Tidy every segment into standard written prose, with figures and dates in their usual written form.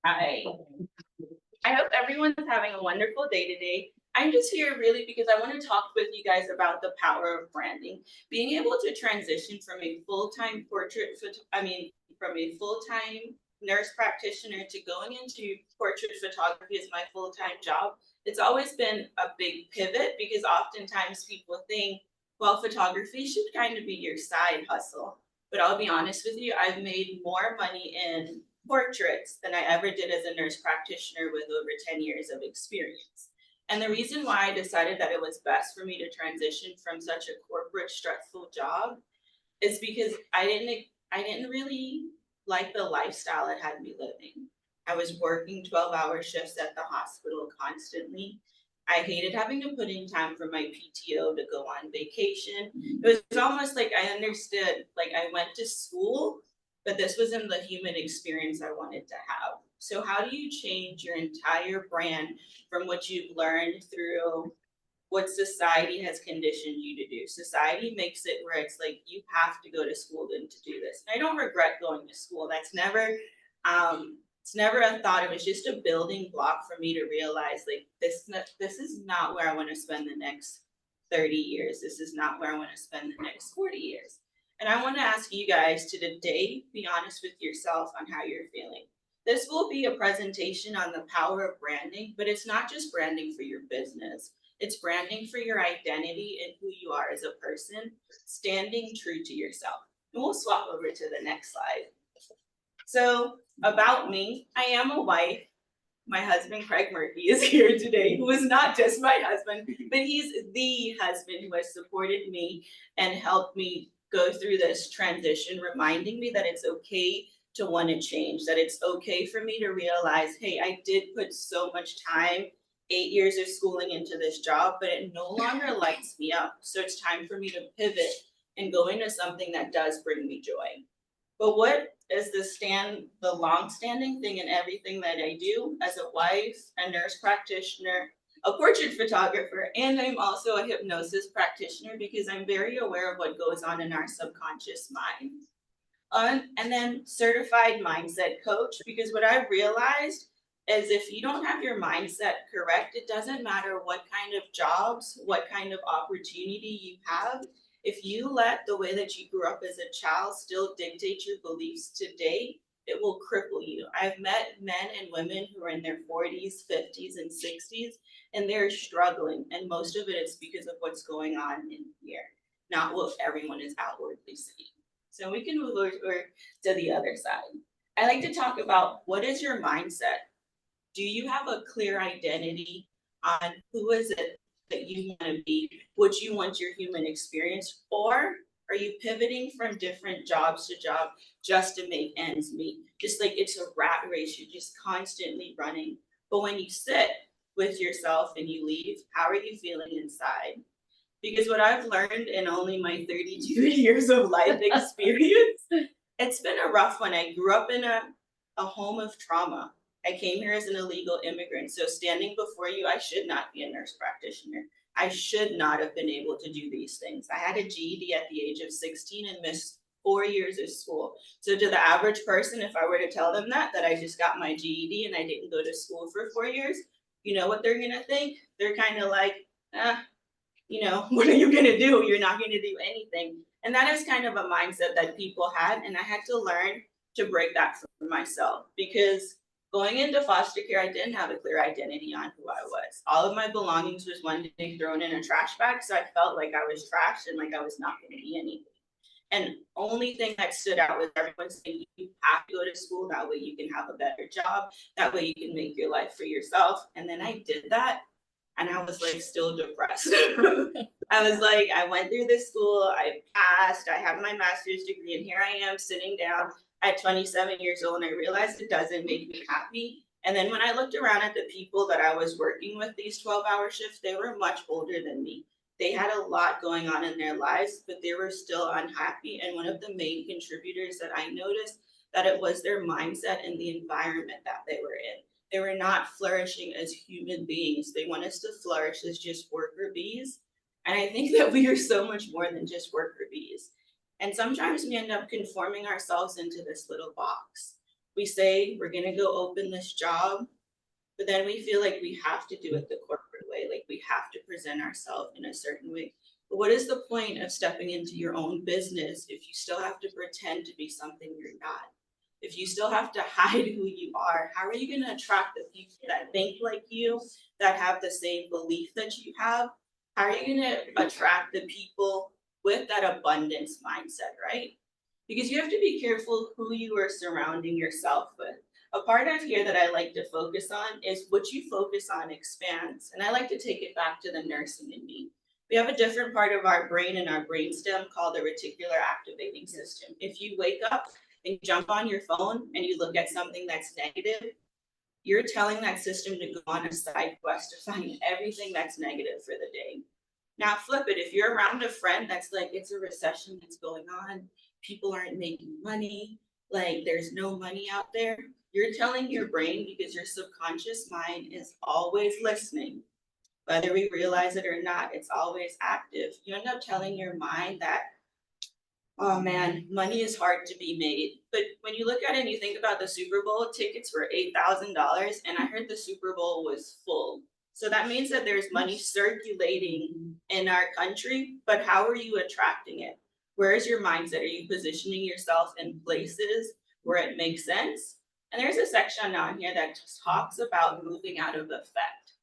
Hi. I hope everyone's having a wonderful day today. I'm just here really because I want to talk with you guys about the power of branding. Being able to transition from a full-time from a full-time nurse practitioner to going into portrait photography as my full-time job. It's always been a big pivot because oftentimes people think, well, photography should kind of be your side hustle. But I'll be honest with you, I've made more money in portraits than I ever did as a nurse practitioner with over 10 years of experience. And the reason why I decided that it was best for me to transition from such a corporate stressful job is because I didn't really like the lifestyle it had me living. I was working 12-hour shifts at the hospital constantly. I hated having to put in time for my PTO to go on vacation. It was almost like I understood, like I went to school, but this wasn't the human experience I wanted to have. So how do you change your entire brand from what you've learned through what society has conditioned you to do? Society makes it where it's like you have to go to school to do this. And I don't regret going to school. That's never it's never a thought. It was just a building block for me to realize like this is not where I want to spend the next 30 years. This is not where I want to spend the next 40 years. And I want to ask you guys to today be honest with yourself on how you're feeling. This will be a presentation on the power of branding, but it's not just branding for your business. It's branding for your identity and who you are as a person, standing true to yourself. And we'll swap over to the next slide. So, about me, I am a wife. My husband, Craig Murphy, is here today, who is not just my husband, but he's the husband who has supported me and helped me go through this transition, reminding me that it's okay to want to change, that it's okay for me to realize, hey, I did put so much time, 8 years of schooling into this job, but it no longer lights me up. So it's time for me to pivot and go into something that does bring me joy. But what is the long-standing thing in everything that I do as a wife, a nurse practitioner, a portrait photographer, and I'm also a hypnosis practitioner because I'm very aware of what goes on in our subconscious mind. And then certified mindset coach, because what I've realized is if you don't have your mindset correct, it doesn't matter what kind of jobs, what kind of opportunity you have. If you let the way that you grew up as a child still dictate your beliefs today, it will cripple you. I've met men and women who are in their 40s, 50s, and 60s, and they're struggling. And most of it is because of what's going on in here, not what everyone is outwardly seeing. So we can move over to the other side. I like to talk about what is your mindset? Do you have a clear identity on who is it that you want to be, what you want your human experience, or are you pivoting from different jobs to job just to make ends meet? Just like it's a rat race, you're just constantly running. But when you sit with yourself and you leave, how are you feeling inside? Because what I've learned in only my 32 years of life experience, it's been a rough one. I grew up in a home of trauma. I came here as an illegal immigrant. So standing before you, I should not be a nurse practitioner. I should not have been able to do these things. I had a GED at the age of 16 and missed 4 years of school. So to the average person, if I were to tell them that I just got my GED and I didn't go to school for 4 years, you know what they're gonna think? They're kind of like, what are you gonna do? You're not gonna do anything. And that is kind of a mindset that people had. And I had to learn to break that for myself because going into foster care, I didn't have a clear identity on who I was. All of my belongings was one day thrown in a trash bag. So I felt like I was trashed and like I was not gonna be anything. And only thing that stood out was everyone saying you have to go to school, that way you can have a better job, that way you can make your life for yourself. And then I did that and I was like still depressed. I was like, I went through this school, I passed, I have my master's degree, and here I am sitting down at 27 years old, and I realized it doesn't make me happy. And then when I looked around at the people that I was working with these 12-hour shifts, they were much older than me. They had a lot going on in their lives, but they were still unhappy. And one of the main contributors that I noticed that it was their mindset and the environment that they were in. They were not flourishing as human beings. They want us to flourish as just worker bees. And I think that we are so much more than just worker bees. And sometimes we end up conforming ourselves into this little box. We say we're gonna go open this job, but then we feel like we have to do it the corporate way, like we have to present ourselves in a certain way. But what is the point of stepping into your own business if you still have to pretend to be something you're not? If you still have to hide who you are, how are you going to attract the people that think like you, that have the same belief that you have? How are you going to attract the people with that abundance mindset, right? Because you have to be careful who you are surrounding yourself with. A part of here that I like to focus on is what you focus on expands. And I like to take it back to the nursing in me. We have a different part of our brain and our brainstem called the reticular activating system. If you wake up and you jump on your phone and you look at something that's negative, you're telling that system to go on a side quest to find everything that's negative for the day. Now flip it, if you're around a friend that's like, it's a recession that's going on, people aren't making money, like there's no money out there, you're telling your brain, because your subconscious mind is always listening, whether we realize it or not, it's always active. You end up telling your mind that, oh man, money is hard to be made. But when you look at it and you think about the Super Bowl, tickets were $8,000, and I heard the Super Bowl was full. So that means that there's money circulating in our country, but how are you attracting it? Where is your mindset? Are you positioning yourself in places where it makes sense? And there's a section on here that talks about moving out of effect.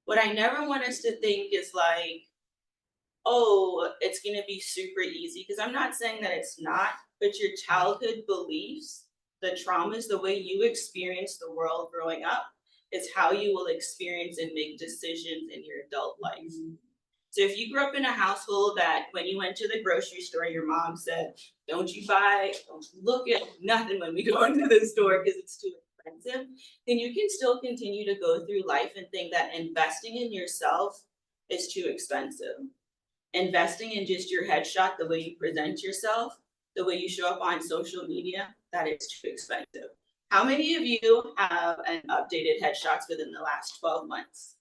What I never want us to think is like, oh, it's going to be super easy, because I'm not saying that it's not, but your childhood beliefs, the traumas, the way you experience the world growing up, is how you will experience and make decisions in your adult life. So if you grew up in a household that when you went to the grocery store, your mom said, don't you look at nothing when we go into the store because it's too expensive, then you can still continue to go through life and think that investing in yourself is too expensive. Investing in just your headshot, the way you present yourself, the way you show up on social media, that is too expensive. How many of you have an updated headshots within the last 12 months?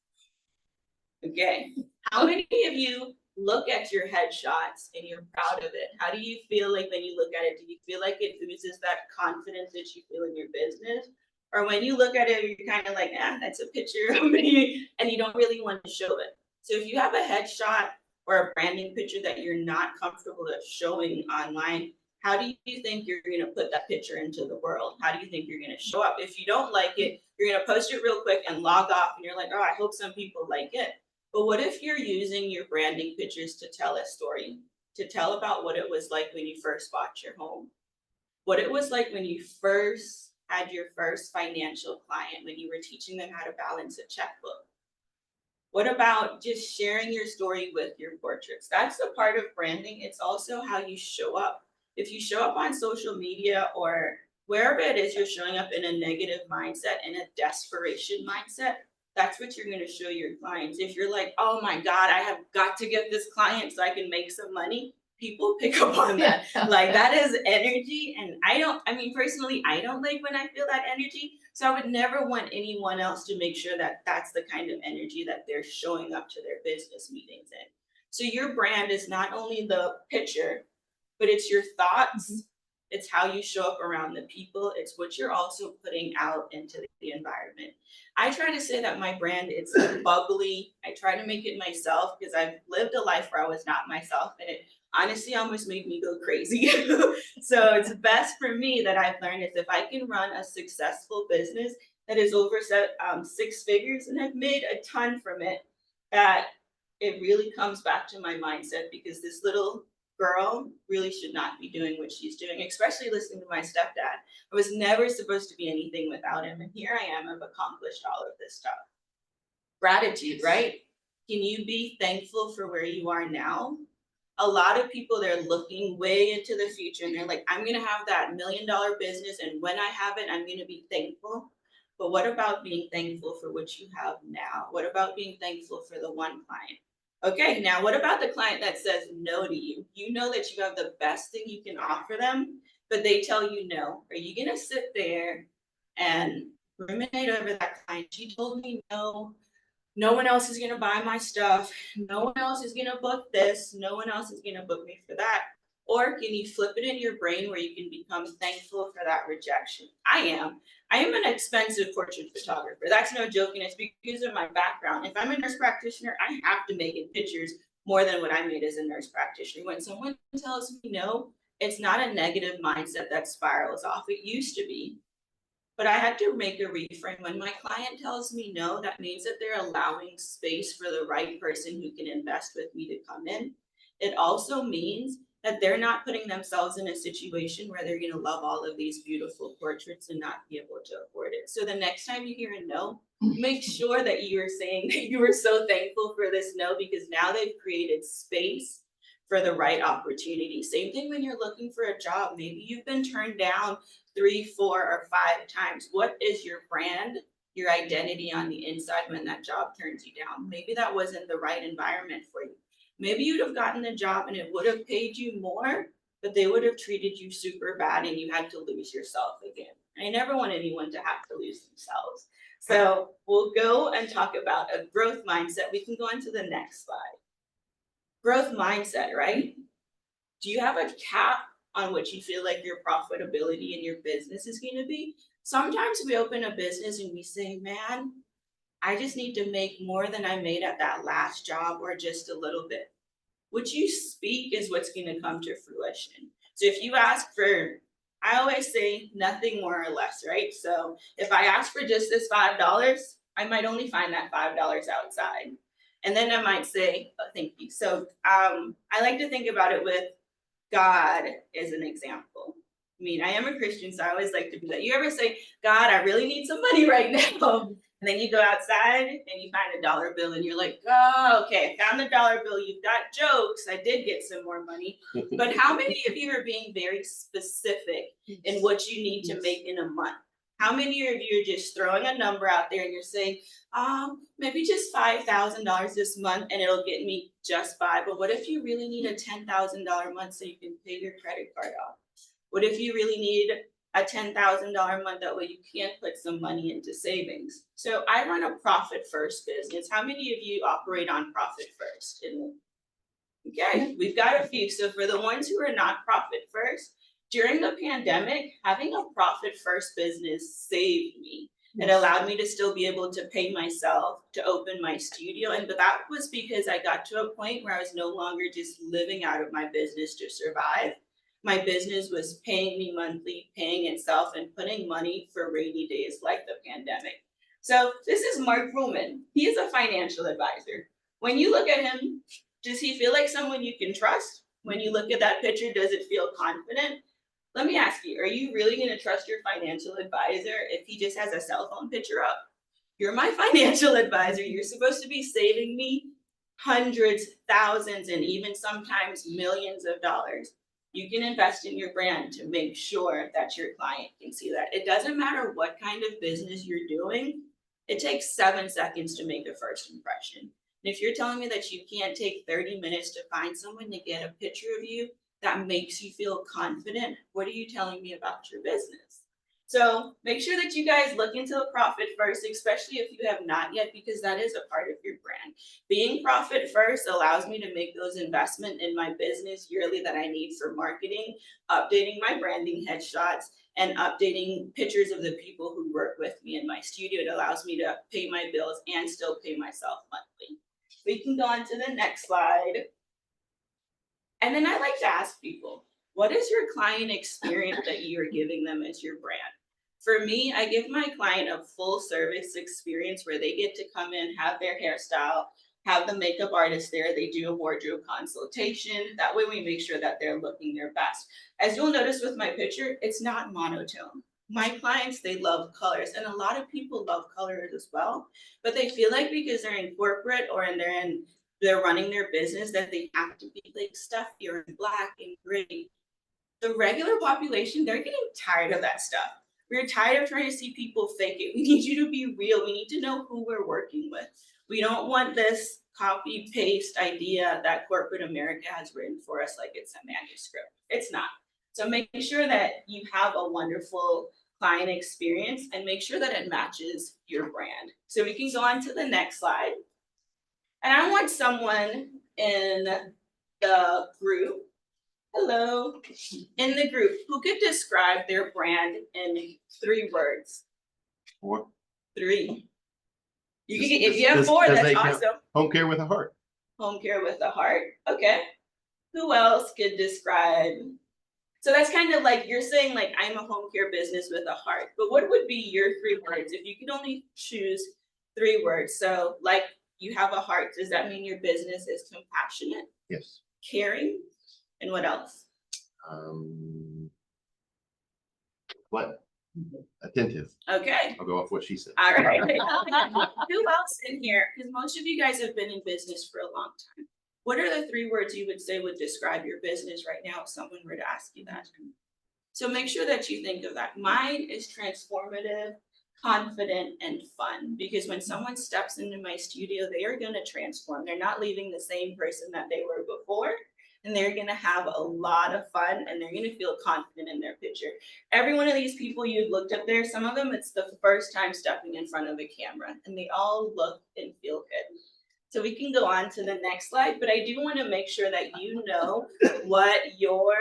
Okay. How many of you look at your headshots and you're proud of it? How do you feel like when you look at it? Do you feel like it oozes that confidence that you feel in your business? Or when you look at it, you're kind of like, that's a picture of me, and you don't really want to show it. So if you have a headshot or a branding picture that you're not comfortable of showing online, how do you think you're going to put that picture into the world? How do you think you're going to show up? If you don't like it, you're going to post it real quick and log off, and you're like, oh, I hope some people like it. But what if you're using your branding pictures to tell a story, to tell about what it was like when you first bought your home, what it was like when you first had your first financial client, when you were teaching them how to balance a checkbook? What about just sharing your story with your portraits? That's a part of branding. It's also how you show up. If you show up on social media or wherever it is you're showing up in a negative mindset, in a desperation mindset, that's what you're going to show your clients. If you're like, oh my God, I have got to get this client so I can make some money, people pick up on that. Like that is energy. And personally, I don't like when I feel that energy. So I would never want anyone else to make sure that that's the kind of energy that they're showing up to their business meetings in. So your brand is not only the picture, but it's your thoughts. It's how you show up around the people. It's what you're also putting out into the environment. I try to say that my brand, it's bubbly. I try to make it myself because I've lived a life where I was not myself, and it honestly almost made me go crazy. So it's best for me that I've learned is if I can run a successful business that is over 6 figures, and I've made a ton from it, that it really comes back to my mindset, because this little girl really should not be doing what she's doing, especially listening to my stepdad. I was never supposed to be anything without him, and here I am, I've accomplished all of this stuff. Gratitude, right? Can you be thankful for where you are now? A lot of people, they're looking way into the future and they're like, I'm going to have that $1 million business, and when I have it, I'm going to be thankful. But what about being thankful for what you have now? What about being thankful for the one client? Okay, now what about the client that says no to you? You know that you have the best thing you can offer them, but they tell you no. Are you going to sit there and ruminate over that client? She told me no. No one else is going to buy my stuff. No one else is going to book this. No one else is going to book me for that. Or can you flip it in your brain where you can become thankful for that rejection? I am. I am an expensive portrait photographer. That's no joke, and it's because of my background. If I'm a nurse practitioner, I have to make it pictures more than what I made as a nurse practitioner. When someone tells me no, it's not a negative mindset that spirals off. It used to be. But I had to make a reframe. When my client tells me no, that means that they're allowing space for the right person who can invest with me to come in. It also means that they're not putting themselves in a situation where they're going to love all of these beautiful portraits and not be able to afford it. So the next time you hear a no, make sure that you are saying that you were so thankful for this no, because now they've created space for the right opportunity. Same thing when you're looking for a job. Maybe you've been turned down 3, 4, or 5 times. What is your brand, your identity on the inside when that job turns you down? Maybe that wasn't the right environment for you. Maybe you'd have gotten the job and it would have paid you more, but they would have treated you super bad and you had to lose yourself again. I never want anyone to have to lose themselves. So we'll go and talk about a growth mindset. We can go on to the next slide. Growth mindset, right? Do you have a cap on what you feel like your profitability in your business is going to be? Sometimes we open a business and we say, man, I just need to make more than I made at that last job or just a little bit. What you speak is what's going to come to fruition. So if you ask for, I always say nothing more or less, right? So if I ask for just this $5, I might only find that $5 outside. And then I might say, oh, thank you. So I like to think about it with God as an example. I mean, I am a Christian, so I always like to do that. You ever say, God, I really need some money right now? And then you go outside and you find a dollar bill and you're like, oh, okay, I found the dollar bill. You've got jokes. I did get some more money. But how many of you are being very specific in what you need to make in a month? How many of you are just throwing a number out there and you're saying, maybe just $5,000 this month and it'll get me just by. But what if you really need a $10,000 month so you can pay your credit card off? What if you really need a $10,000 month that way you can put some money into savings? So I run a profit first business. How many of you operate on profit first? Okay, we've got a few. So for the ones who are not profit first, during the pandemic, having a profit first business saved me. It allowed me to still be able to pay myself to open my studio. And but that was because I got to a point where I was no longer just living out of my business to survive. My business was paying me monthly, paying itself, and putting money for rainy days like the pandemic. So this is Mark Ruhlman. He is a financial advisor. When you look at him, does he feel like someone you can trust? When you look at that picture, does it feel confident? Let me ask you, are you really going to trust your financial advisor if he just has a cell phone picture up? You're my financial advisor. You're supposed to be saving me hundreds, thousands, and even sometimes millions of dollars. You can invest in your brand to make sure that your client can see that. It doesn't matter what kind of business you're doing. It takes 7 seconds to make a first impression. And if you're telling me that you can't take 30 minutes to find someone to get a picture of you that makes you feel confident, what are you telling me about your business? So make sure that you guys look into the profit first, especially if you have not yet, because that is a part of your brand. Being profit first allows me to make those investments in my business yearly that I need for marketing, updating my branding headshots, and updating pictures of the people who work with me in my studio. It allows me to pay my bills and still pay myself monthly. We can go on to the next slide. And then I like to ask people, what is your client experience that you are giving them as your brand? For me, I give my client a full service experience where they get to come in, have their hairstyle, have the makeup artist there, they do a wardrobe consultation. That way we make sure that they're looking their best. As you'll notice with my picture, it's not monotone. My clients, they love colors, and a lot of people love colors as well, but they feel like because they're in corporate or they're running their business that they have to be like stuffy or in black and gray. The regular population, they're getting tired of that stuff. We're tired of trying to see people fake it. We need you to be real. We need to know who we're working with. We don't want this copy paste idea that corporate America has written for us like it's a manuscript. It's not. So make sure that you have a wonderful client experience and make sure that it matches your brand. So we can go on to the next slide. And I want someone in the group Hello. In the group, who could describe their brand in 3 words? 4. 3. You can, if you have 4, that's awesome. Home care with a heart. Home care with a heart. Okay. Who else could describe? So that's kind of like you're saying, like, I'm a home care business with a heart. But what would be your 3 words if you could only choose 3 words? So, like, you have a heart. Does that mean your business is compassionate? Yes. Caring? And what else? What? Attentive. Okay. I'll go off what she said. All right. Who else in here? Because most of you guys have been in business for a long time. What are the 3 words you would say would describe your business right now if someone were to ask you that? So make sure that you think of that. Mine is transformative, confident, and fun. Because when someone steps into my studio, they are going to transform. They're not leaving the same person that they were before. And they're going to have a lot of fun, and they're going to feel confident in their picture. Every one of these people you've looked up there, some of them, it's the first time stepping in front of a camera, and they all look and feel good. So we can go on to the next slide, but I do want to make sure that you know what your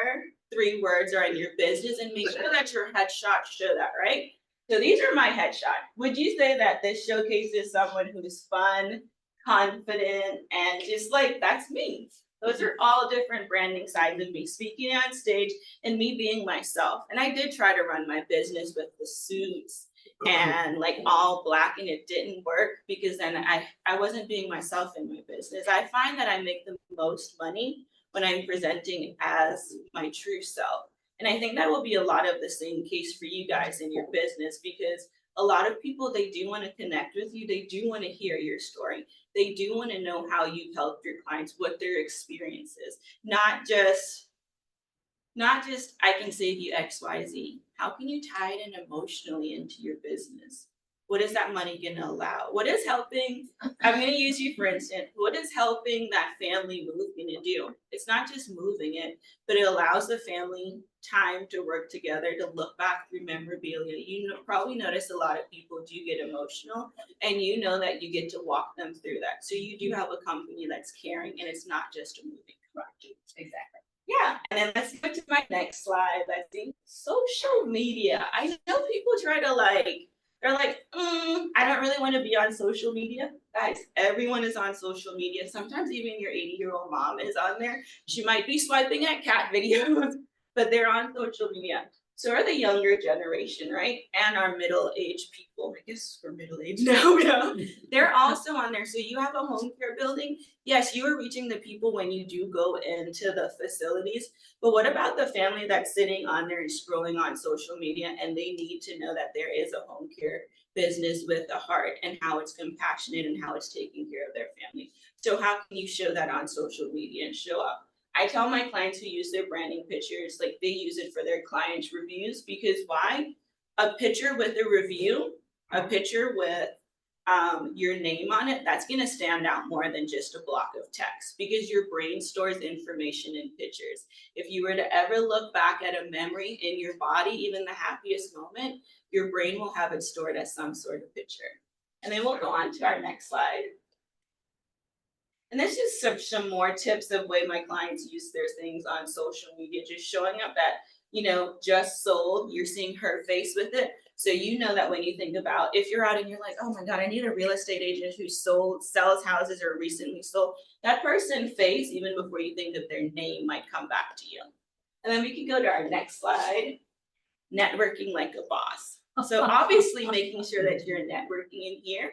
3 words are in your business, and make sure that your headshots show that, right? So these are my headshots. Would you say that this showcases someone who's fun, confident, and just like, that's me? Those are all different branding sides of me, speaking on stage and me being myself. And I did try to run my business with the suits and like all black, and it didn't work because then I wasn't being myself in my business. I find that I make the most money when I'm presenting as my true self. And I think that will be a lot of the same case for you guys in your business, because a lot of people, they do want to connect with you. They do want to hear your story. They do want to know how you've helped your clients, what their experience is, not just I can save you XYZ. How can you tie it in emotionally into your business? What is that money going to allow? What is helping? I'm going to use you for instance. What is helping that family move going to do? It's not just moving it, but it allows the family time to work together, to look back through memorabilia. Probably notice a lot of people do get emotional, and you know that you get to walk them through that. So you do have a company that's caring, and it's not just a moving project. Exactly. Yeah, and then let's go to my next slide. I think social media. I know people try to they're like, I don't really want to be on social media. Guys, everyone is on social media. Sometimes even your 80-year-old mom is on there. She might be swiping at cat videos, but they're on social media. So are the younger generation, right? And our middle-aged people. I guess we're middle-aged now. Yeah. They're also on there. So you have a home care building. Yes, you are reaching the people when you do go into the facilities. But what about the family that's sitting on there and scrolling on social media, and they need to know that there is a home care business with a heart, and how it's compassionate and how it's taking care of their family? So how can you show that on social media and show up? I tell my clients who use their branding pictures, like they use it for their clients' reviews, because why? A picture with a review, a picture with your name on it, that's going to stand out more than just a block of text, because your brain stores information in pictures. If you were to ever look back at a memory in your body, even the happiest moment, your brain will have it stored as some sort of picture. And then we'll go on to our next slide. And this is some more tips of way my clients use their things on social media, just showing up that, just sold, you're seeing her face with it. So you know that when you think about, if you're out and you're like, oh my God, I need a real estate agent who sells houses or recently sold, that person's face, even before you think of their name, might come back to you. And then we can go to our next slide, networking like a boss. So obviously making sure that you're networking in here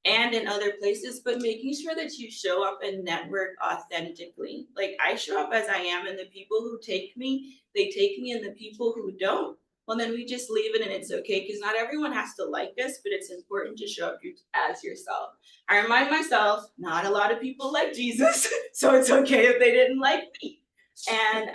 and in other places, but making sure that you show up and network authentically. Like, I show up as I am, and the people who take me, they take me, and the people who don't, well, then we just leave it and it's okay, because not everyone has to like us, but it's important to show up as yourself. I remind myself, not a lot of people like Jesus, so it's okay if they didn't like me. And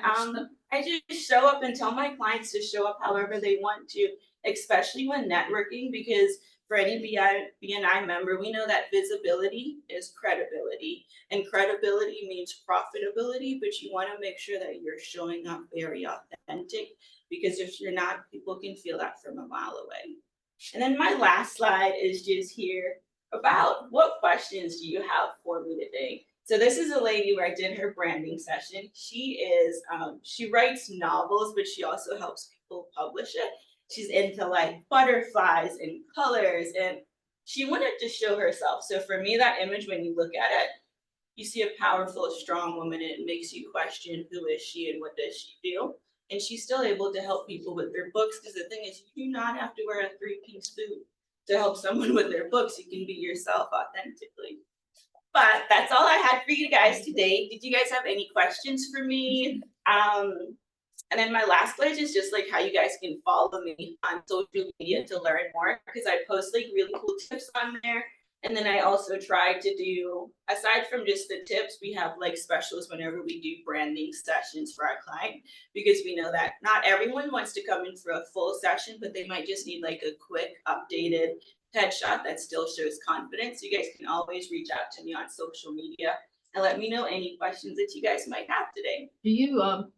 I just show up and tell my clients to show up however they want to, especially when networking, because for any BNI member, we know that visibility is credibility, and credibility means profitability, but you want to make sure that you're showing up very authentic, because if you're not, people can feel that from a mile away. And then my last slide is just here about what questions do you have for me today? So this is a lady where I did her branding session. She writes novels, but she also helps people publish it. She's into like butterflies and colors, and she wanted to show herself. So for me, that image, when you look at it, you see a powerful, strong woman, and it makes you question who is she and what does she do. And she's still able to help people with their books, because the thing is, you do not have to wear a three-piece suit to help someone with their books. You can be yourself authentically. But that's all I had for you guys today. Did you guys have any questions for me? And then my last pledge is just like how you guys can follow me on social media to learn more, because I post like really cool tips on there. And then I also try to do, aside from just the tips, we have like specials whenever we do branding sessions for our client, because we know that not everyone wants to come in for a full session, but they might just need like a quick updated headshot that still shows confidence. You guys can always reach out to me on social media and let me know any questions that you guys might have today. Do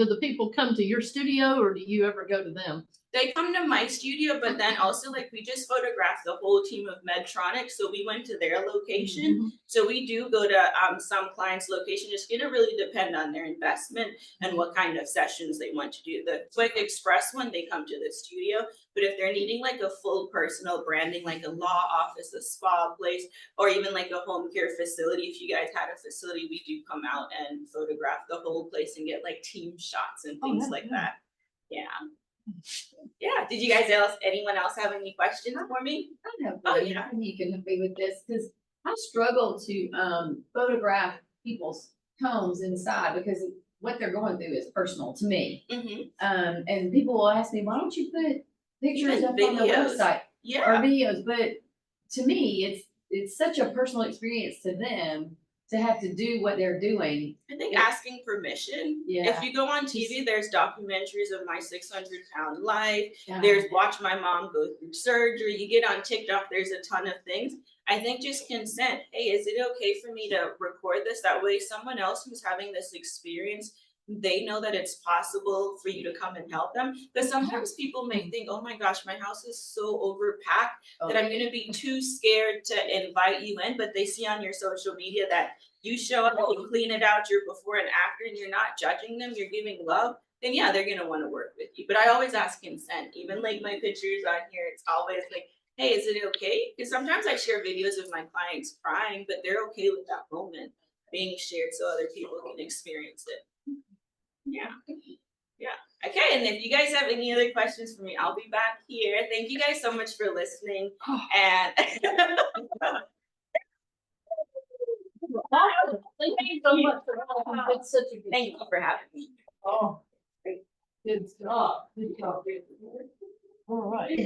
the people come to your studio, or do you ever go to them? They come to my studio, but then also like we just photographed the whole team of Medtronic, so we went to their location. So we do go to some clients' location. It's gonna really depend on their investment and what kind of sessions they want to do. The quick express one, they come to the studio, but if they're needing like a full personal branding, like a law office, a spa place, or even like a home care facility, if you guys had a facility, we do come out and photograph the whole place and get like team shots and things like that. Yeah. Yeah. Did you guys anyone else have any questions for me? I know. Oh, yeah. You can help me with this, because I struggle to photograph people's homes inside, because what they're going through is personal to me. And people will ask me, why don't you put pictures up on the website or videos? But to me, it's such a personal experience to them to have to do what they're doing. I think asking permission. Yeah. If you go on TV, there's documentaries of my 600-pound life. There's watch my mom go through surgery. You get on TikTok, there's a ton of things. I think just consent. Hey, is it okay for me to record this? That way someone else who's having this experience, they know that it's possible for you to come and help them. Because sometimes people may think, oh my gosh, my house is so overpacked that I'm gonna be too scared to invite you in. But they see on your social media that you show up, you clean it out, you're before and after, and you're not judging them, you're giving love, then yeah, they're gonna wanna work with you. But I always ask consent. Even like my pictures on here, it's always like, hey, is it okay? Because sometimes I share videos of my clients crying, but they're okay with that moment being shared so other people can experience it. Yeah. Okay, and if you guys have any other questions for me, I'll be back here. Thank you guys so much for listening. And Thank you so much for having me. It's such a good thank you for having me. Oh, great. Good job. Good job. All right.